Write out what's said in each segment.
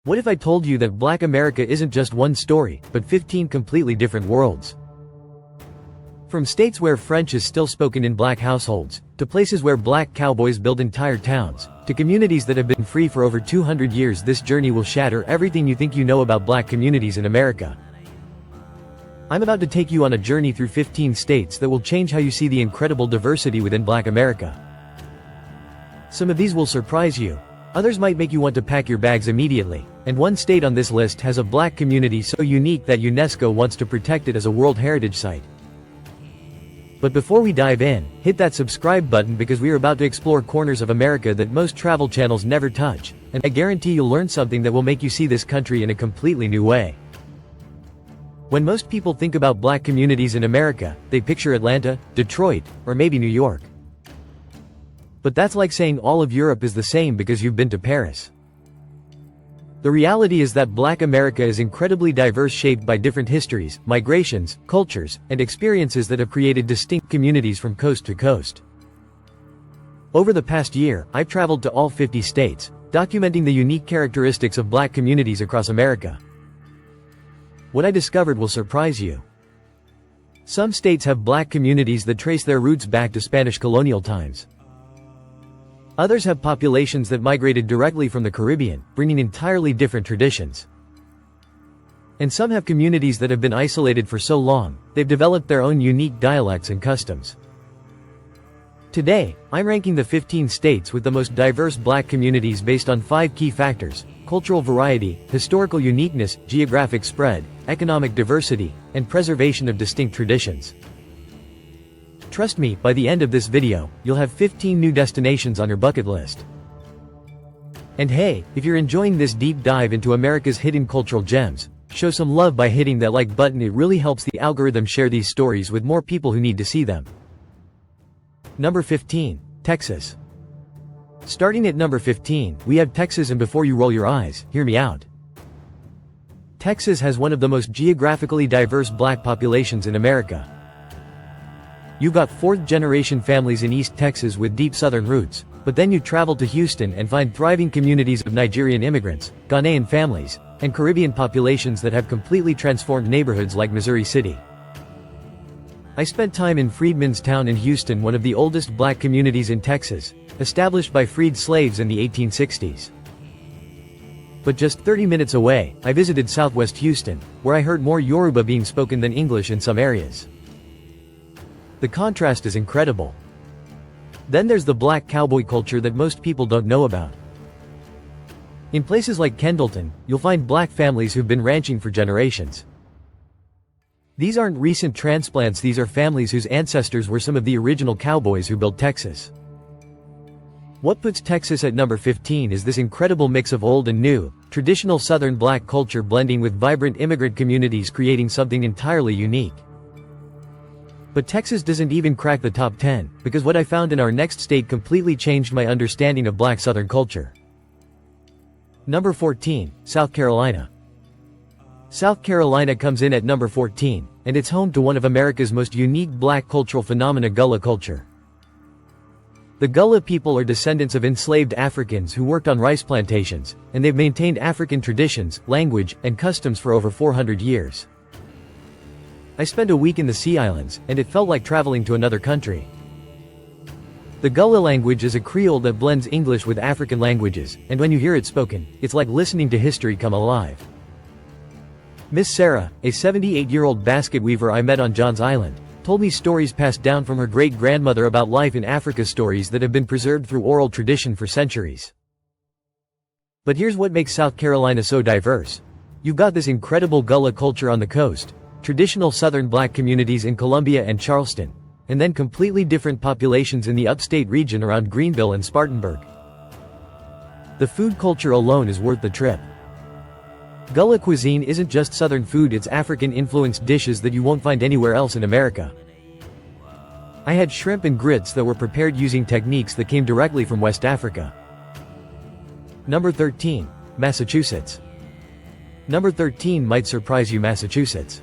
What if I told you that Black America isn't just one story, but 15 completely different worlds? From states where French is still spoken in black households, to places where black cowboys build entire towns, to communities that have been free for over 200 years, this journey will shatter everything you think you know about black communities in America. I'm about to take you on a journey through 15 states that will change how you see the incredible diversity within Black America. Some of these will surprise you. Others might make you want to pack your bags immediately, and one state on this list has a black community so unique that UNESCO wants to protect it as a World Heritage Site. But before we dive in, hit that subscribe button because we are about to explore corners of America that most travel channels never touch, and I guarantee you'll learn something that will make you see this country in a completely new way. When most people think about black communities in America, they picture Atlanta, Detroit, or maybe New York. But that's like saying all of Europe is the same because you've been to Paris. The reality is that Black America is incredibly diverse, shaped by different histories, migrations, cultures, and experiences that have created distinct communities from coast to coast. Over the past year, I've traveled to all 50 states, documenting the unique characteristics of black communities across America. What I discovered will surprise you. Some states have black communities that trace their roots back to Spanish colonial times. Others have populations that migrated directly from the Caribbean, bringing entirely different traditions. And some have communities that have been isolated for so long, they've developed their own unique dialects and customs. Today, I'm ranking the 15 states with the most diverse black communities based on 5 key factors: cultural variety, historical uniqueness, geographic spread, economic diversity, and preservation of distinct traditions. Trust me, by the end of this video, you'll have 15 new destinations on your bucket list. And hey, if you're enjoying this deep dive into America's hidden cultural gems, show some love by hitting that like button. It really helps the algorithm share these stories with more people who need to see them. Number 15. Texas. Starting at number 15, we have Texas, and before you roll your eyes, hear me out. Texas has one of the most geographically diverse black populations in America. You've got 4th-generation families in East Texas with deep Southern roots, but then you travel to Houston and find thriving communities of Nigerian immigrants, Ghanaian families, and Caribbean populations that have completely transformed neighborhoods like Missouri City. I spent time in Freedmen's Town in Houston, one of the oldest black communities in Texas, established by freed slaves in the 1860s. But just 30 minutes away, I visited Southwest Houston, where I heard more Yoruba being spoken than English in some areas. The contrast is incredible. Then there's the black cowboy culture that most people don't know about. In places like Kendleton, you'll find black families who've been ranching for generations. These aren't recent transplants, these are families whose ancestors were some of the original cowboys who built Texas. What puts Texas at number 15 is this incredible mix of old and new, traditional Southern black culture blending with vibrant immigrant communities, creating something entirely unique. But Texas doesn't even crack the top 10, because what I found in our next state completely changed my understanding of black Southern culture. Number 14, South Carolina. South Carolina comes in at number 14, and it's home to one of America's most unique black cultural phenomena, Gullah culture. The Gullah people are descendants of enslaved Africans who worked on rice plantations, and they've maintained African traditions, language, and customs for over 400 years. I spent a week in the Sea Islands, and it felt like traveling to another country. The Gullah language is a Creole that blends English with African languages, and when you hear it spoken, it's like listening to history come alive. Miss Sarah, a 78-year-old basket weaver I met on John's Island, told me stories passed down from her great-grandmother about life in Africa, stories that have been preserved through oral tradition for centuries. But here's what makes South Carolina so diverse. You've got this incredible Gullah culture on the coast, traditional Southern black communities in Columbia and Charleston, and then completely different populations in the upstate region around Greenville and Spartanburg. The food culture alone is worth the trip. Gullah cuisine isn't just Southern food, it's African-influenced dishes that you won't find anywhere else in America. I had shrimp and grits that were prepared using techniques that came directly from West Africa. Number 13, Massachusetts. Number 13 might surprise you, Massachusetts.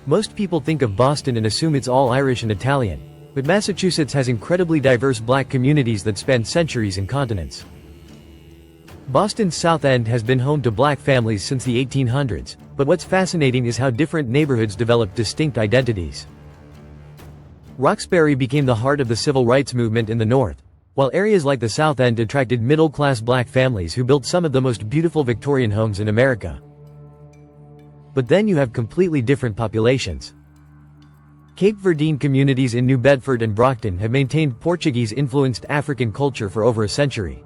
Most people think of Boston and assume it's all Irish and Italian, but Massachusetts has incredibly diverse black communities that span centuries and continents. Boston's South End has been home to black families since the 1800s, but what's fascinating is how different neighborhoods developed distinct identities. Roxbury became the heart of the civil rights movement in the North, while areas like the South End attracted middle-class black families who built some of the most beautiful Victorian homes in America. But then you have completely different populations. Cape Verdean communities in New Bedford and Brockton have maintained Portuguese-influenced African culture for over a century.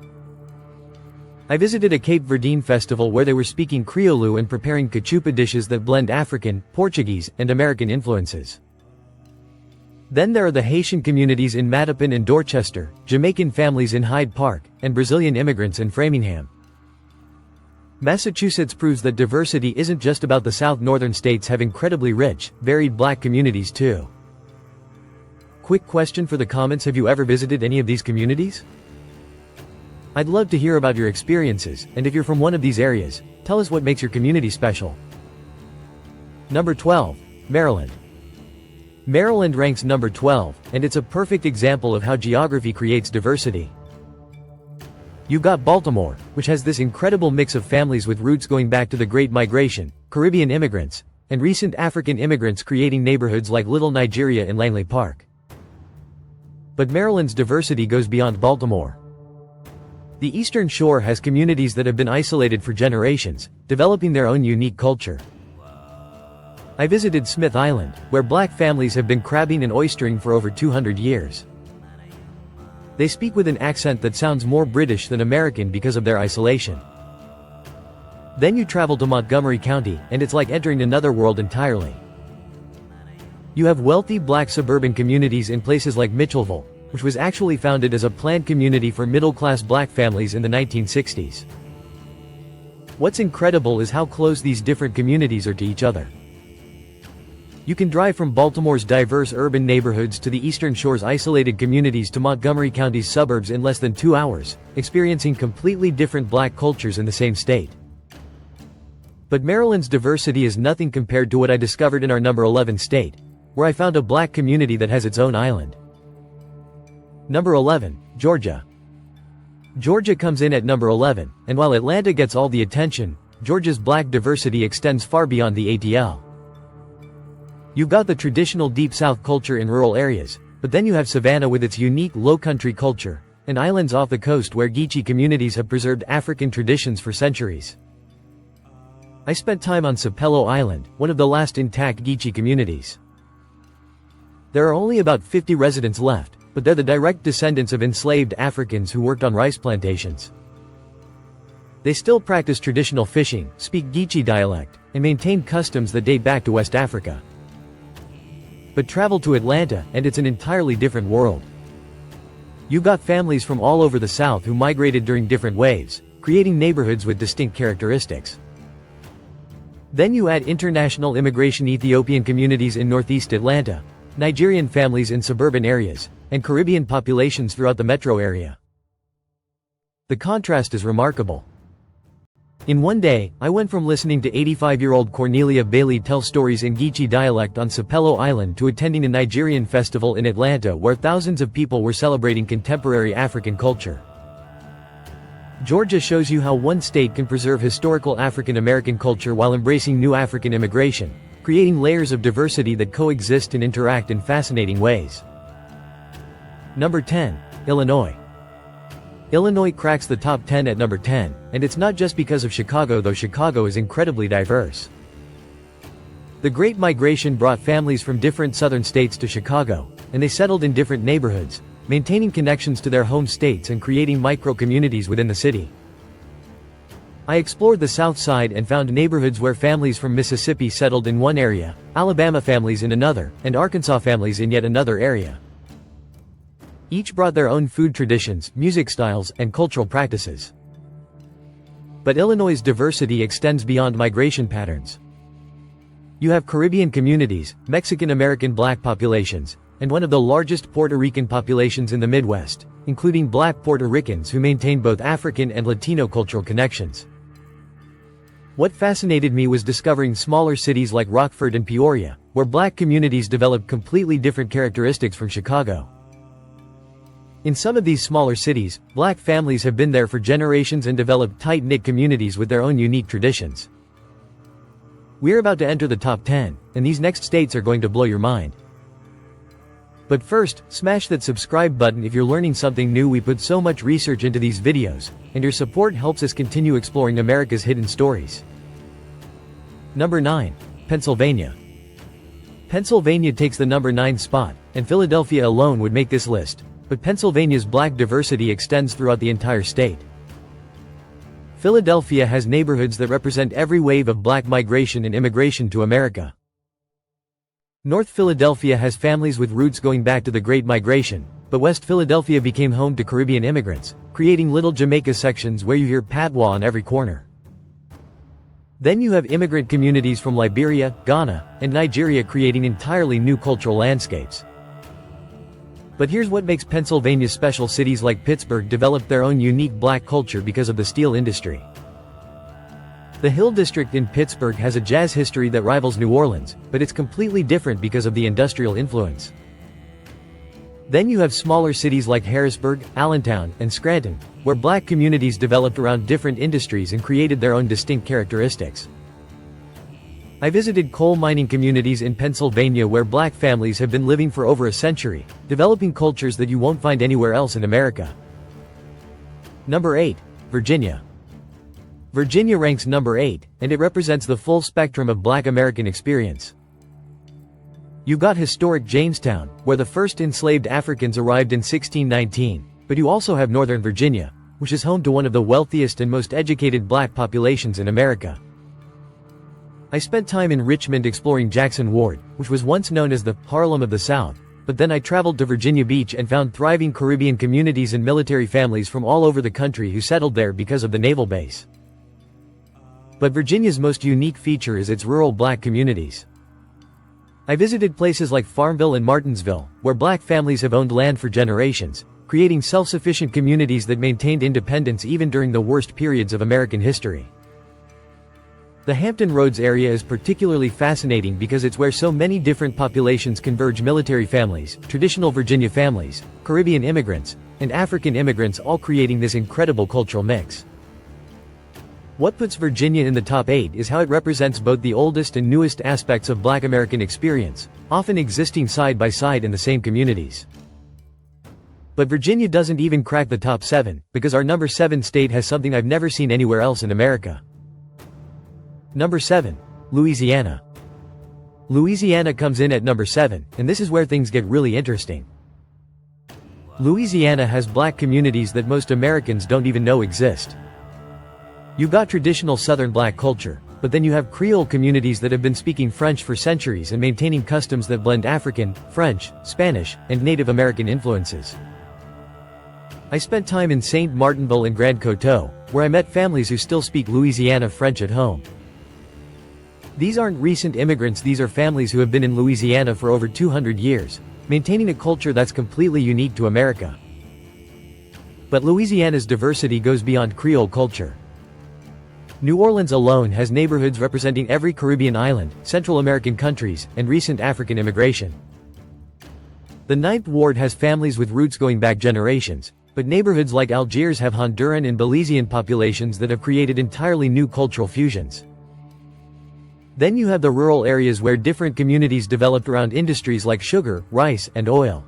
I visited a Cape Verdean festival where they were speaking Creole and preparing cachupa dishes that blend African, Portuguese, and American influences. Then there are the Haitian communities in Mattapan and Dorchester, Jamaican families in Hyde Park, and Brazilian immigrants in Framingham. Massachusetts proves that diversity isn't just about the South. Northern states have incredibly rich, varied black communities too. Quick question for the comments: have you ever visited any of these communities? I'd love to hear about your experiences, and if you're from one of these areas, tell us what makes your community special. Number 12. Maryland. Maryland ranks number 12, and it's a perfect example of how geography creates diversity. You've got Baltimore, which has this incredible mix of families with roots going back to the Great Migration, Caribbean immigrants, and recent African immigrants creating neighborhoods like Little Nigeria in Langley Park. But Maryland's diversity goes beyond Baltimore. The Eastern Shore has communities that have been isolated for generations, developing their own unique culture. I visited Smith Island, where black families have been crabbing and oystering for over 200 years. They speak with an accent that sounds more British than American because of their isolation. Then you travel to Montgomery County, and it's like entering another world entirely. You have wealthy black suburban communities in places like Mitchellville, which was actually founded as a planned community for middle-class black families in the 1960s. What's incredible is how close these different communities are to each other. You can drive from Baltimore's diverse urban neighborhoods to the Eastern Shore's isolated communities to Montgomery County's suburbs in less than 2 hours, experiencing completely different black cultures in the same state. But Maryland's diversity is nothing compared to what I discovered in our number 11 state, where I found a black community that has its own island. Number 11, Georgia. Georgia comes in at number 11, and while Atlanta gets all the attention, Georgia's black diversity extends far beyond the ATL. You've got the traditional Deep South culture in rural areas, but then you have Savannah with its unique low-country culture, and islands off the coast where Geechee communities have preserved African traditions for centuries. I spent time on Sapelo Island, one of the last intact Geechee communities. There are only about 50 residents left, but they're the direct descendants of enslaved Africans who worked on rice plantations. They still practice traditional fishing, speak Geechee dialect, and maintain customs that date back to West Africa. But travel to Atlanta, and it's an entirely different world. You've got families from all over the South who migrated during different waves, creating neighborhoods with distinct characteristics. Then you add international immigration, Ethiopian communities in Northeast Atlanta, Nigerian families in suburban areas, and Caribbean populations throughout the metro area. The contrast is remarkable. In one day, I went from listening to 85-year-old Cornelia Bailey tell stories in Geechee dialect on Sapelo Island to attending a Nigerian festival in Atlanta where thousands of people were celebrating contemporary African culture. Georgia shows you how one state can preserve historical African American culture while embracing new African immigration, creating layers of diversity that coexist and interact in fascinating ways. Number 10, Illinois. Illinois cracks the top 10 at number 10, and it's not just because of Chicago, though Chicago is incredibly diverse. The Great Migration brought families from different southern states to Chicago, and they settled in different neighborhoods, maintaining connections to their home states and creating micro-communities within the city. I explored the South Side and found neighborhoods where families from Mississippi settled in one area, Alabama families in another, and Arkansas families in yet another area. Each brought their own food traditions, music styles, and cultural practices. But Illinois' diversity extends beyond migration patterns. You have Caribbean communities, Mexican-American black populations, and one of the largest Puerto Rican populations in the Midwest, including black Puerto Ricans who maintain both African and Latino cultural connections. What fascinated me was discovering smaller cities like Rockford and Peoria, where black communities developed completely different characteristics from Chicago. In some of these smaller cities, black families have been there for generations and developed tight-knit communities with their own unique traditions. We're about to enter the top 10, and these next states are going to blow your mind. But first, smash that subscribe button if you're learning something new. We put so much research into these videos, and your support helps us continue exploring America's hidden stories. Number 9. Pennsylvania. Pennsylvania takes the number 9 spot, and Philadelphia alone would make this list, but Pennsylvania's black diversity extends throughout the entire state. Philadelphia has neighborhoods that represent every wave of black migration and immigration to America. North Philadelphia has families with roots going back to the Great Migration, but West Philadelphia became home to Caribbean immigrants, creating little Jamaica sections where you hear patois on every corner. Then you have immigrant communities from Liberia, Ghana, and Nigeria creating entirely new cultural landscapes. But here's what makes Pennsylvania special. Cities like Pittsburgh developed their own unique black culture because of the steel industry. The Hill District in Pittsburgh has a jazz history that rivals New Orleans, but it's completely different because of the industrial influence. Then you have smaller cities like Harrisburg, Allentown, and Scranton, where black communities developed around different industries and created their own distinct characteristics. I visited coal mining communities in Pennsylvania where black families have been living for over a century, developing cultures that you won't find anywhere else in America. Number 8. Virginia. Virginia ranks number 8, and it represents the full spectrum of black American experience. You got historic Jamestown, where the first enslaved Africans arrived in 1619, but you also have Northern Virginia, which is home to one of the wealthiest and most educated black populations in America. I spent time in Richmond exploring Jackson Ward, which was once known as the Harlem of the South, but then I traveled to Virginia Beach and found thriving Caribbean communities and military families from all over the country who settled there because of the naval base. But Virginia's most unique feature is its rural black communities. I visited places like Farmville and Martinsville, where black families have owned land for generations, creating self-sufficient communities that maintained independence even during the worst periods of American history. The Hampton Roads area is particularly fascinating because it's where so many different populations converge: military families, traditional Virginia families, Caribbean immigrants, and African immigrants, all creating this incredible cultural mix. What puts Virginia in the top 8 is how it represents both the oldest and newest aspects of black American experience, often existing side by side in the same communities. But Virginia doesn't even crack the top 7, because our number 7 state has something I've never seen anywhere else in America. Number 7. Louisiana. Louisiana comes in at number 7, and this is where things get really interesting. Louisiana has black communities that most Americans don't even know exist. You got traditional Southern black culture, but then you have Creole communities that have been speaking French for centuries and maintaining customs that blend African, French, Spanish, and Native American influences. I spent time in Saint Martinville and Grand Coteau, where I met families who still speak Louisiana French at home. These aren't recent immigrants, these are families who have been in Louisiana for over 200 years, maintaining a culture that's completely unique to America. But Louisiana's diversity goes beyond Creole culture. New Orleans alone has neighborhoods representing every Caribbean island, Central American countries, and recent African immigration. The 9th Ward has families with roots going back generations, but neighborhoods like Algiers have Honduran and Belizean populations that have created entirely new cultural fusions. Then you have the rural areas where different communities developed around industries like sugar, rice, and oil.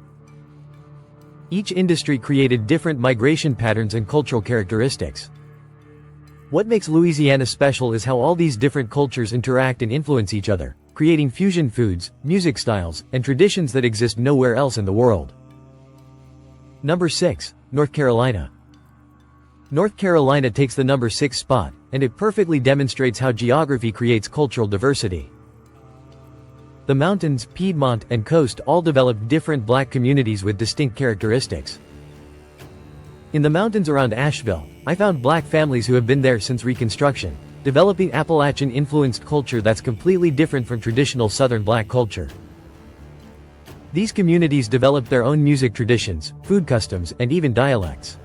Each industry created different migration patterns and cultural characteristics. What makes Louisiana special is how all these different cultures interact and influence each other, creating fusion foods, music styles, and traditions that exist nowhere else in the world. Number 6. North Carolina. North Carolina takes the number 6 spot, and it perfectly demonstrates how geography creates cultural diversity. The mountains, Piedmont, and coast all developed different black communities with distinct characteristics. In the mountains around Asheville, I found black families who have been there since Reconstruction, developing Appalachian-influenced culture that's completely different from traditional Southern black culture. These communities developed their own music traditions, food customs, and even dialects.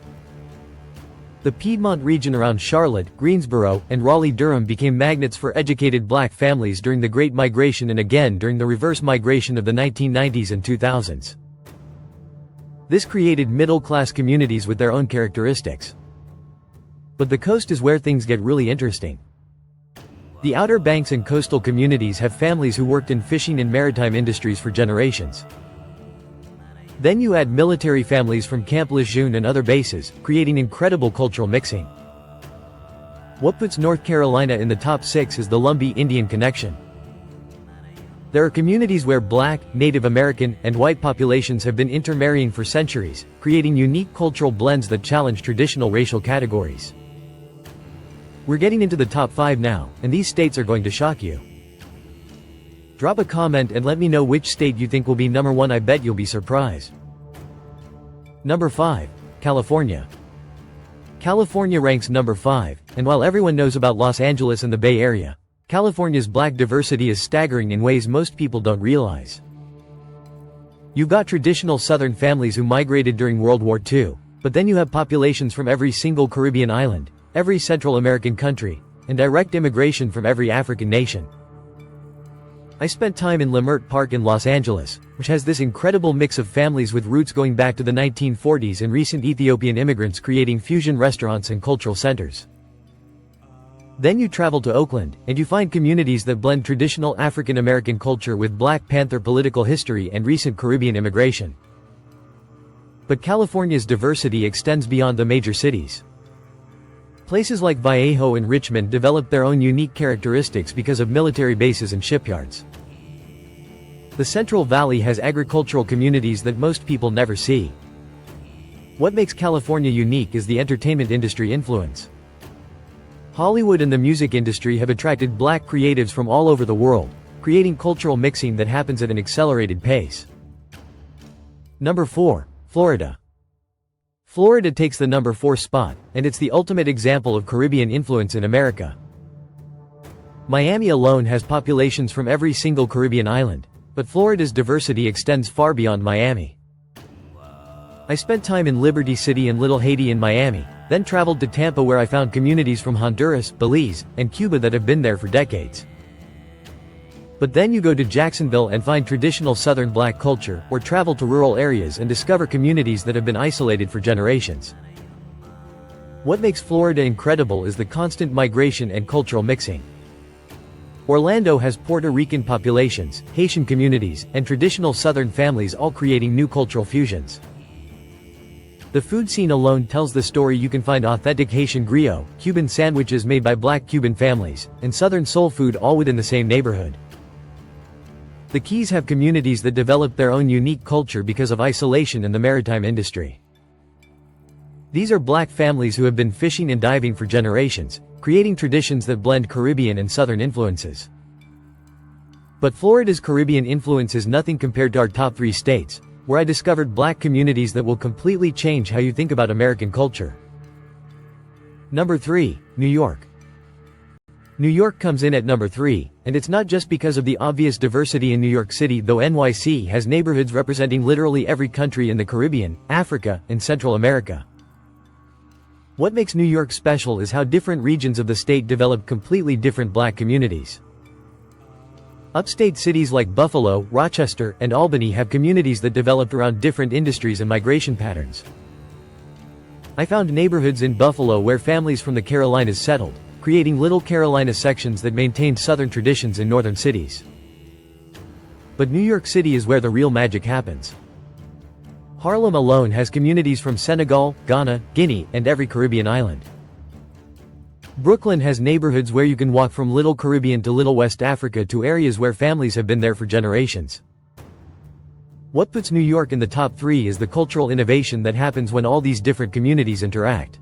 The Piedmont region around Charlotte, Greensboro, and Raleigh-Durham became magnets for educated black families during the Great Migration and again during the reverse migration of the 1990s and 2000s. This created middle-class communities with their own characteristics. But the coast is where things get really interesting. The Outer Banks and coastal communities have families who worked in fishing and maritime industries for generations. Then you add military families from Camp Lejeune and other bases, creating incredible cultural mixing. What puts North Carolina in the top 6 is the Lumbee Indian connection. There are communities where Black, Native American, and white populations have been intermarrying for centuries, creating unique cultural blends that challenge traditional racial categories. We're getting into the top 5 now, and these states are going to shock you. Drop a comment and let me know which state you think will be number 1. I bet you'll be surprised. Number 5. California. California ranks number 5, and while everyone knows about Los Angeles and the Bay Area, California's Black diversity is staggering in ways most people don't realize. You've got traditional Southern families who migrated during World War II, but then you have populations from every single Caribbean island, every Central American country, and direct immigration from every African nation. I spent time in Leimert Park in Los Angeles, which has this incredible mix of families with roots going back to the 1940s and recent Ethiopian immigrants creating fusion restaurants and cultural centers. Then you travel to Oakland, and you find communities that blend traditional African American culture with Black Panther political history and recent Caribbean immigration. But California's diversity extends beyond the major cities. Places like Vallejo and Richmond developed their own unique characteristics because of military bases and shipyards. The Central Valley has agricultural communities that most people never see. What makes California unique is the entertainment industry influence. Hollywood and the music industry have attracted Black creatives from all over the world, creating cultural mixing that happens at an accelerated pace. Number 4. Florida. Florida takes the number 4 spot, and it's the ultimate example of Caribbean influence in America. Miami alone has populations from every single Caribbean island, but Florida's diversity extends far beyond Miami. I spent time in Liberty City and Little Haiti in Miami, then traveled to Tampa where I found communities from Honduras, Belize, and Cuba that have been there for decades. But then you go to Jacksonville and find traditional Southern Black culture, or travel to rural areas and discover communities that have been isolated for generations. What makes Florida incredible is the constant migration and cultural mixing. Orlando has Puerto Rican populations, Haitian communities, and traditional Southern families all creating new cultural fusions. The food scene alone tells the story. You can find authentic Haitian griot, Cuban sandwiches made by Black Cuban families, and Southern soul food all within the same neighborhood. The Keys have communities that developed their own unique culture because of isolation and the maritime industry. These are Black families who have been fishing and diving for generations, creating traditions that blend Caribbean and Southern influences. But Florida's Caribbean influence is nothing compared to our top 3 states, where I discovered Black communities that will completely change how you think about American culture. Number 3. New York. New York comes in at number 3, and it's not just because of the obvious diversity in New York City, though NYC has neighborhoods representing literally every country in the Caribbean, Africa, and Central America. What makes New York special is how different regions of the state develop completely different Black communities. Upstate cities like Buffalo, Rochester, and Albany have communities that developed around different industries and migration patterns. I found neighborhoods in Buffalo where families from the Carolinas settled, creating Little Carolina sections that maintained Southern traditions in northern cities. But New York City is where the real magic happens. Harlem alone has communities from Senegal, Ghana, Guinea, and every Caribbean island. Brooklyn has neighborhoods where you can walk from Little Caribbean to Little West Africa to areas where families have been there for generations. What puts New York in the top 3 is the cultural innovation that happens when all these different communities interact.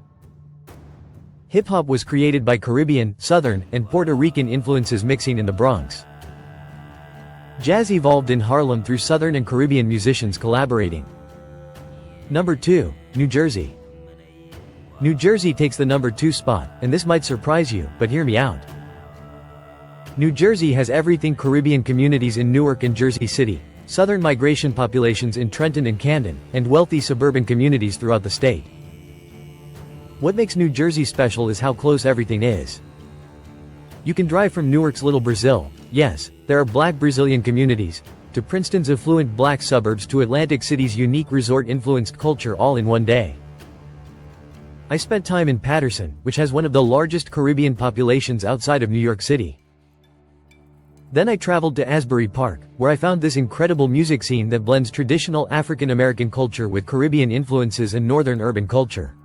Hip-hop was created by Caribbean, Southern, and Puerto Rican influences mixing in the Bronx. Jazz evolved in Harlem through Southern and Caribbean musicians collaborating. Number 2. New Jersey. New Jersey takes the number 2 spot, and this might surprise you, but hear me out. New Jersey has everything: Caribbean communities in Newark and Jersey City, Southern migration populations in Trenton and Camden, and wealthy suburban communities throughout the state. What makes New Jersey special is how close everything is. You can drive from Newark's Little Brazil, yes, there are Black Brazilian communities, to Princeton's affluent black suburbs to Atlantic City's unique resort-influenced culture all in one day. I spent time in Paterson, which has one of the largest Caribbean populations outside of New York City. Then I traveled to Asbury Park, where I found this incredible music scene that blends traditional African American culture with Caribbean influences and northern urban culture.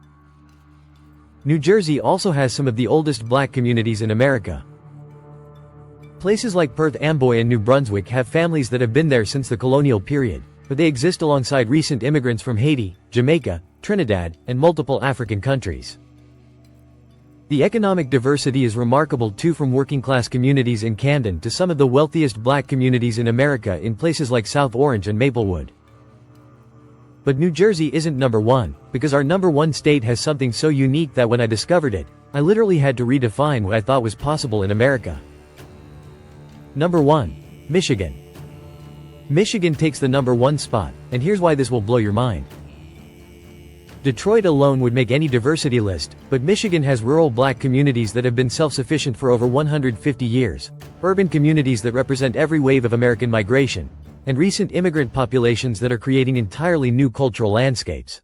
New Jersey also has some of the oldest black communities in America. Places like Perth Amboy and New Brunswick have families that have been there since the colonial period, but they exist alongside recent immigrants from Haiti, Jamaica, Trinidad, and multiple African countries. The economic diversity is remarkable too, from working-class communities in Camden to some of the wealthiest black communities in America in places like South Orange and Maplewood. But New Jersey isn't number one, because our number one state has something so unique that when I discovered it, I literally had to redefine what I thought was possible in America. Number 1. Michigan. Michigan takes the number 1 spot, and here's why this will blow your mind. Detroit alone would make any diversity list, but Michigan has rural black communities that have been self-sufficient for over 150 years, urban communities that represent every wave of American migration, and recent immigrant populations that are creating entirely new cultural landscapes.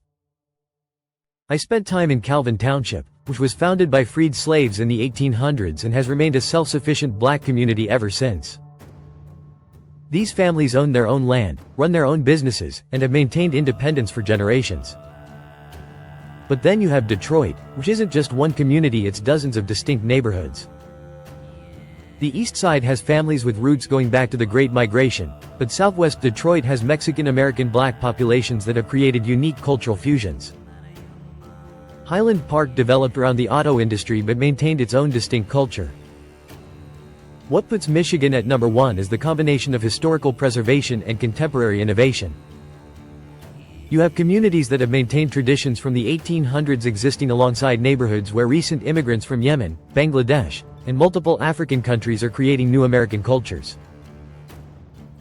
I spent time in Calvin Township, which was founded by freed slaves in the 1800s and has remained a self-sufficient black community ever since. These families own their own land, run their own businesses, and have maintained independence for generations. But then you have Detroit, which isn't just one community, it's dozens of distinct neighborhoods. The east side has families with roots going back to the Great Migration, but southwest Detroit has Mexican-American black populations that have created unique cultural fusions. Highland Park developed around the auto industry but maintained its own distinct culture. What puts Michigan at number 1 is the combination of historical preservation and contemporary innovation. You have communities that have maintained traditions from the 1800s existing alongside neighborhoods where recent immigrants from Yemen, Bangladesh, and multiple African countries are creating new American cultures.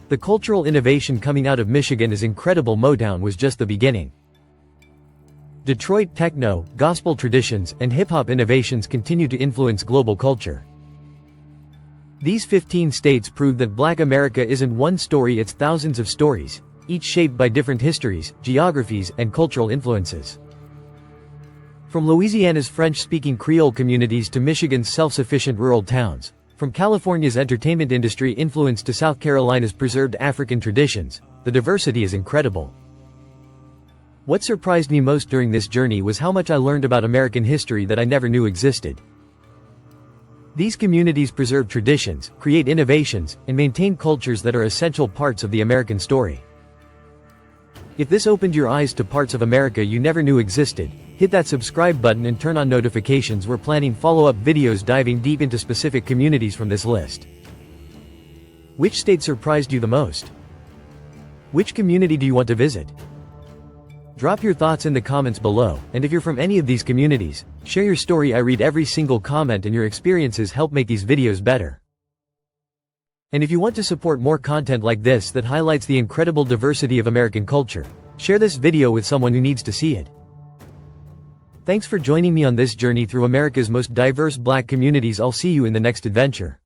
The cultural innovation coming out of Michigan is incredible. Motown was just the beginning. Detroit techno, gospel traditions, and hip-hop innovations continue to influence global culture. These 15 states prove that Black America isn't one story, it's thousands of stories, each shaped by different histories, geographies, and cultural influences. From Louisiana's French-speaking Creole communities to Michigan's self-sufficient rural towns, from California's entertainment industry influence to South Carolina's preserved African traditions, the diversity is incredible. What surprised me most during this journey was how much I learned about American history that I never knew existed. These communities preserve traditions, create innovations, and maintain cultures that are essential parts of the American story. If this opened your eyes to parts of America you never knew existed, hit that subscribe button and turn on notifications. We're planning follow-up videos diving deep into specific communities from this list. Which state surprised you the most? Which community do you want to visit? Drop your thoughts in the comments below, and if you're from any of these communities, share your story. I read every single comment and your experiences help make these videos better. And if you want to support more content like this that highlights the incredible diversity of American culture, share this video with someone who needs to see it. Thanks for joining me on this journey through America's most diverse Black communities. I'll see you in the next adventure.